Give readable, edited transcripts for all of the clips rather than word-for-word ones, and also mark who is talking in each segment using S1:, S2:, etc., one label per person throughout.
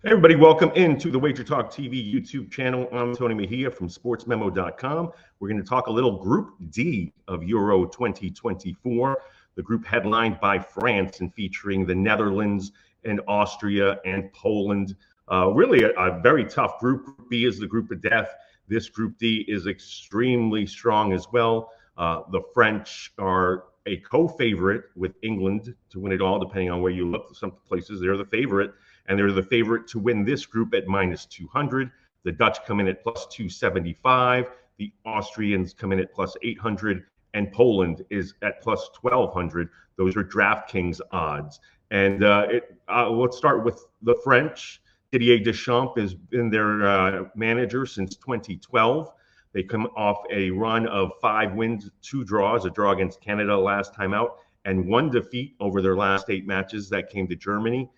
S1: Hey everybody, welcome into the Wager Talk TV YouTube channel. I'm Tony Mejia from Sportsmemo.com. We're going to talk a little Group D of Euro 2024, the group headlined by France and featuring the Netherlands and Austria and Poland. Really a very tough group. Group B is the group of death. This Group D is extremely strong as well. The French are a co-favorite with England to win it all, depending on where you look. Some places they're the favorite. And they're the favorite to win this group at minus 200. The Dutch come in at plus 275. The Austrians come in at plus 800. And Poland is at plus 1200. Those are DraftKings odds. And let's start with the French. Didier Deschamps has been their manager since 2012. They come off a run of 5 wins, 2 draws, a draw against Canada last time out, and 1 defeat over their last 8 matches. That came to Germany.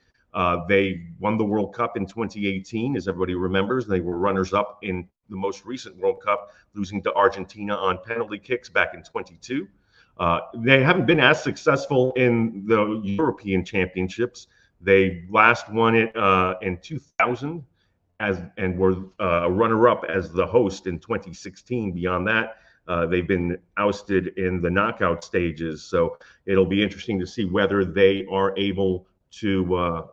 S1: They won the World Cup in 2018, as everybody remembers. They were runners-up in the most recent World Cup, losing to Argentina on penalty kicks back in 22. They haven't been as successful in the European Championships. They last won it in 2000 and were a runner-up as the host in 2016. Beyond that, they've been ousted in the knockout stages. So it'll be interesting to see whether they are able to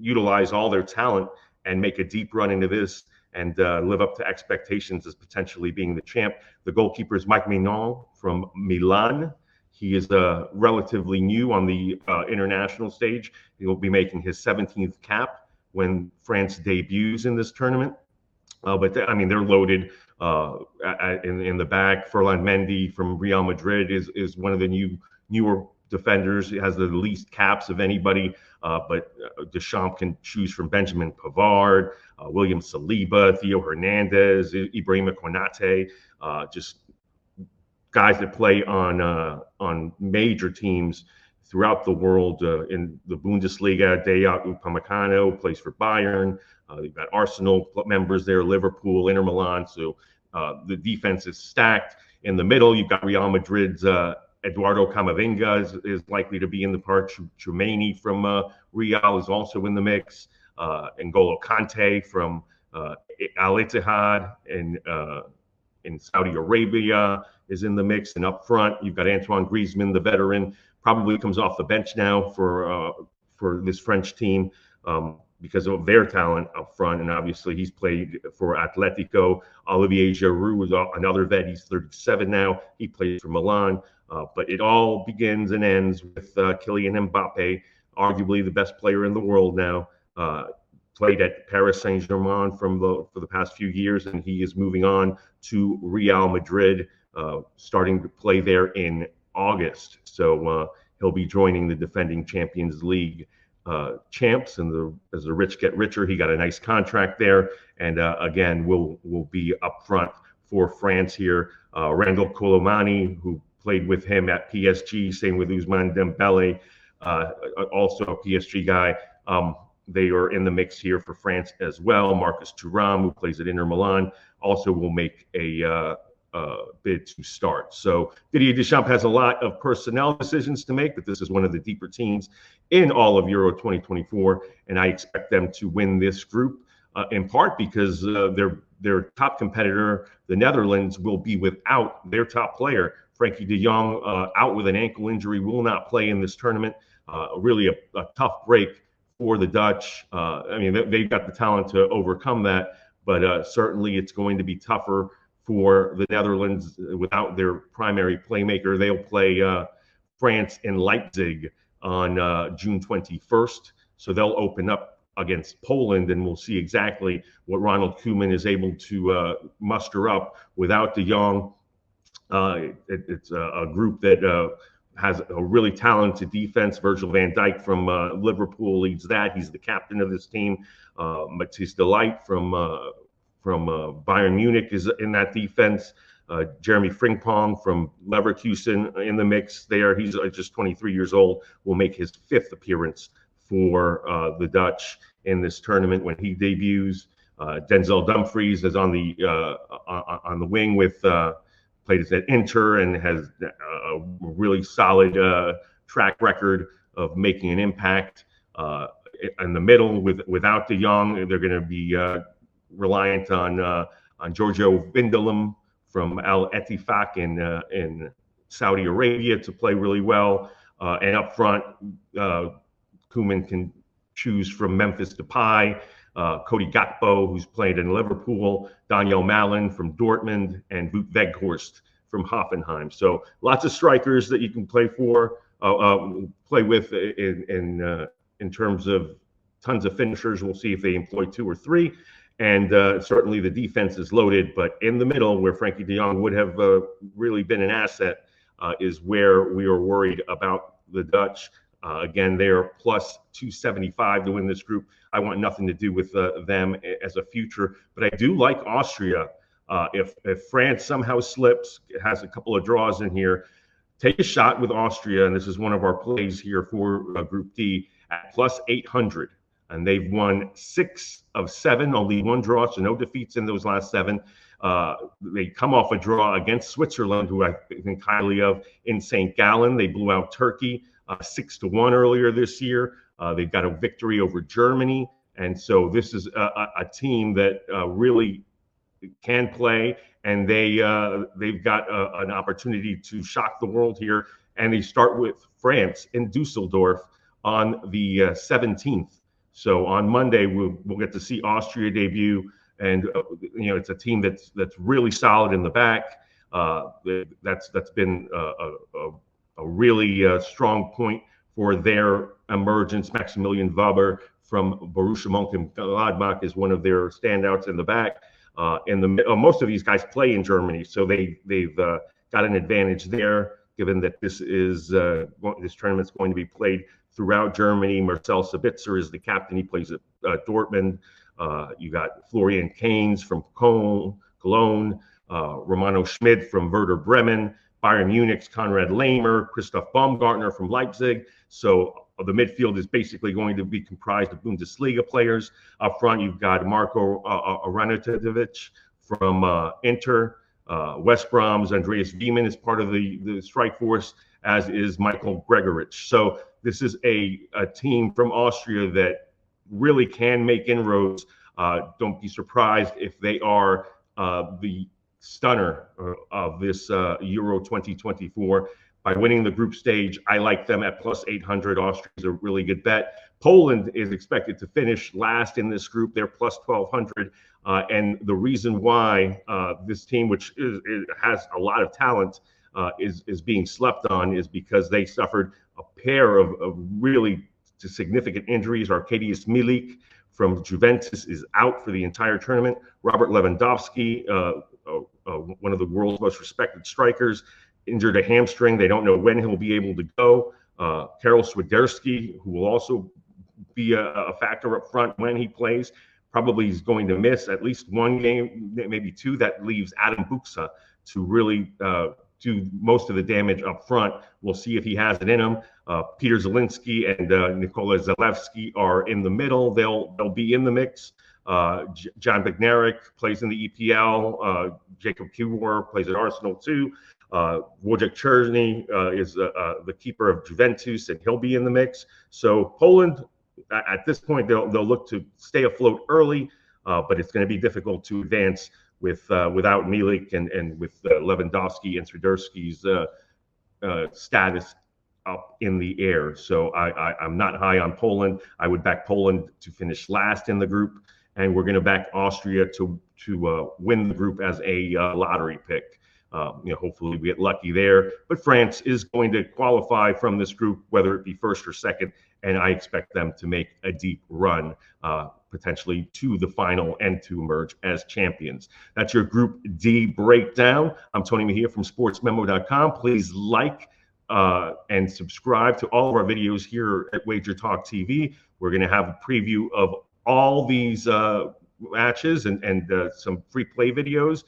S1: utilize all their talent and make a deep run into this and live up to expectations as potentially being the champ. The goalkeeper is Mike Maignan from Milan. He is relatively new on the international stage. He will be making his 17th cap when France debuts in this tournament. But they're loaded in the back. Ferland Mendy from Real Madrid is one of the newer defenders. He has the least caps of anybody, but Deschamps can choose from Benjamin Pavard, William Saliba, Theo Hernandez, Ibrahima Konate, just guys that play on major teams throughout the world. In the Bundesliga, Dayot Upamecano plays for Bayern. You've got Arsenal members there, Liverpool, Inter Milan. So the defense is stacked. In the middle, you've got Real Madrid's Eduardo Camavinga is likely to be in the part. Tchouameni from Real is also in the mix. N'Golo Kante from Al Ittihad in Saudi Arabia is in the mix. And up front, you've got Antoine Griezmann, the veteran, probably comes off the bench now for this French team because of their talent up front. And obviously, he's played for Atletico. Olivier Giroud is another vet. He's 37 now. He plays for Milan. But it all begins and ends with Kylian Mbappe, arguably the best player in the world now. Played at Paris Saint-Germain for the past few years, and he is moving on to Real Madrid, starting to play there in August. So he'll be joining the defending Champions League champs, and as the rich get richer, he got a nice contract there, and again will be up front for France here. Randall Colomani, who played with him at PSG, same with Ousmane Dembele, also a PSG guy. They are in the mix here for France as well. Marcus Thuram, who plays at Inter Milan, also will make a bid to start. So Didier Deschamps has a lot of personnel decisions to make, but this is one of the deeper teams in all of Euro 2024, and I expect them to win this group in part because their top competitor, the Netherlands, will be without their top player. Frankie de Jong, out with an ankle injury, will not play in this tournament. Really a tough break for the Dutch. They've got the talent to overcome that, but certainly it's going to be tougher for the Netherlands without their primary playmaker. They'll play France in Leipzig on June 21st. So they'll open up against Poland, and we'll see exactly what Ronald Koeman is able to muster up without de Jong. It's a group that has a really talented defense. Virgil van Dijk from Liverpool leads that. He's the captain of this team. Matthijs de Ligt from Bayern Munich is in that defense. Jeremy Frimpong from Leverkusen in the mix there. He's just 23 years old. Will make his 5th appearance for the Dutch in this tournament when he debuts. Denzel Dumfries is on the wing with played at Inter and has a really solid track record of making an impact. in the middle without De Jong, they're going to be reliant on Giorgio Wijnaldum from Al Ettifaq in Saudi Arabia to play really well. And up front, Koeman can choose from Memphis Depay, Cody Gakpo, who's played in Liverpool, Daniel Malin from Dortmund, and Wout Weghorst from Hoffenheim. So lots of strikers that you can play with in terms of tons of finishers. We'll see if they employ 2 or 3. And certainly the defense is loaded, but in the middle, where Frankie de Jong would have really been an asset, is where we are worried about the Dutch. Again, they're plus 275 to win this group. I want nothing to do with them as a future, but I do like Austria. If France somehow slips, it has a couple of draws in here, take a shot with Austria, and this is one of our plays here for Group D at plus 800. And they've won 6 of 7, only 1 draw, so no defeats in those last 7. They come off a draw against Switzerland, who I think highly of, in St. Gallen. They blew out Turkey 6-1 earlier this year. They've got a victory over Germany. And so this is a team that really can play, and they've got an opportunity to shock the world here. And they start with France in Dusseldorf on the 17th. So on Monday, we'll get to see Austria debut, and it's a team that's really solid in the back. That's been a really strong point for their emergence. Maximilian Weber from Borussia Mönchengladbach is one of their standouts in the back. Most of these guys play in Germany, so they've got an advantage there, given that this tournament's going to be played throughout Germany. Marcel Sabitzer is the captain. He plays at Dortmund. You got Florian Kainz from Cologne, Romano Schmid from Werder Bremen, Bayern Munich's Konrad Laimer, Christoph Baumgartner from Leipzig. So the midfield is basically going to be comprised of Bundesliga players. Up front, you've got Marko Arnautovic from Inter. West Brom's Andreas Wiemann is part of the strike force, as is Michael Gregoritsch. So this is a team from Austria that really can make inroads. Don't be surprised if they are the stunner of this Euro 2024 by winning the group stage. I like them at plus 800. Austria is a really good bet. Poland is expected to finish last in this group. They're plus 1200. And the reason why this team, which has a lot of talent, is being slept on is because they suffered a pair of really significant injuries. Arkadiusz Milik from Juventus is out for the entire tournament. Robert Lewandowski, one of the world's most respected strikers, injured a hamstring. They don't know when he'll be able to go. Karol Swiderski, who will also be a factor up front when he plays, probably is going to miss at least 1 game, maybe 2. That leaves Adam Buksa to really do most of the damage up front. We'll see if he has it in him. Peter Zielinski and Nikola Zalewski are in the middle. They'll be in the mix. John Bednarek plays in the EPL. Jacob Kiwior plays at Arsenal too. Wojciech Szczesny is the keeper of Juventus, and he'll be in the mix. So Poland, at this point, they'll look to stay afloat early, but it's going to be difficult to advance without Milik and with Lewandowski and Swiderski's status up in the air. So I'm not high on Poland. I would back Poland to finish last in the group, and we're going to back Austria to win the group as a lottery pick. Hopefully we get lucky there. But France is going to qualify from this group, whether it be first or second, and I expect them to make a deep run, potentially to the final and to emerge as champions. That's your Group D breakdown. I'm Tony Mejia from Sportsmemo.com. Please like and subscribe to all of our videos here at Wager Talk TV. We're going to have a preview of all these matches and some free play videos.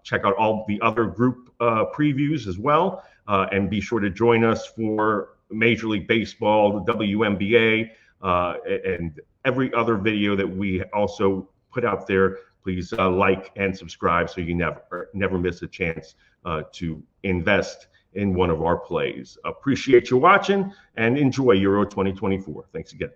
S1: Check out all the other group previews as well, and be sure to join us for Major League Baseball, the WNBA, and every other video that we also put out there. Please like and subscribe so you never miss a chance to invest in one of our plays. Appreciate you watching and enjoy Euro 2024. Thanks again.